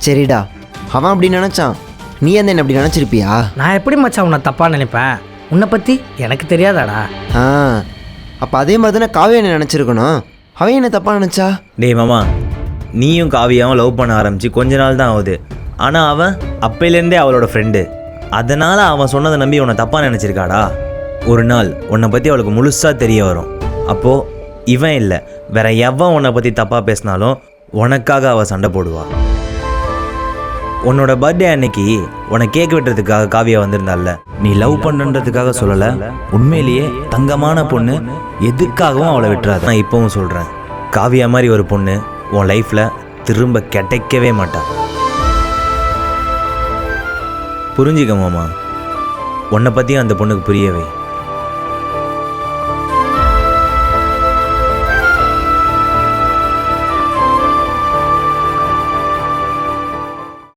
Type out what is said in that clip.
சரிடா, அவன் அப்படி நினச்சான், நீ என்ன அப்படி நினச்சிருப்பியா? நான் எப்படி மச்சான் உன்னை தப்பாக நினைப்பேன்? உன்னை பற்றி எனக்கு தெரியாதாடா? ஆ, அப்போ அதே மாதிரி தானே காவியா என்ன நினச்சிருக்கணும். அவன் என்ன தப்பாக நினச்சா? டேய் மாமா, நீயும் காவியாவும் லவ் பண்ண ஆரம்பித்து கொஞ்ச நாள் தான் ஆகுது. ஆனால் அவன் அப்பையிலேருந்தே அவளோட ஃப்ரெண்டு. அதனால் அவன் சொன்னதை நம்பி உன்னை தப்பாக நினச்சிருக்காடா. ஒரு நாள் உன்னை பற்றி அவளுக்கு முழுசாக தெரிய வரும். அப்போது இவன் இல்லை, வேற எவன் உன்னை பற்றி தப்பாக பேசினாலும் உனக்காக அவள் சண்டை போடுவா. உன்னோட பர்த்டே அன்னைக்கு உன்னை கேக் வெட்டுறதுக்காக காவியா வந்திருந்தால, நீ லவ் பண்ணுன்றதுக்காக சொல்லலை. உண்மையிலேயே தங்கமான பொண்ணு, எதுக்காகவும் அவளை விட்டுறாத. நான் இப்போவும் சொல்கிறேன், காவியா மாதிரி ஒரு பொண்ணு உன் லைஃப்பில் திரும்ப கிடைக்கவே மாட்டா. புரிஞ்சுக்க மாமா, உன்னை பற்றியும் அந்த பொண்ணுக்கு புரியவே.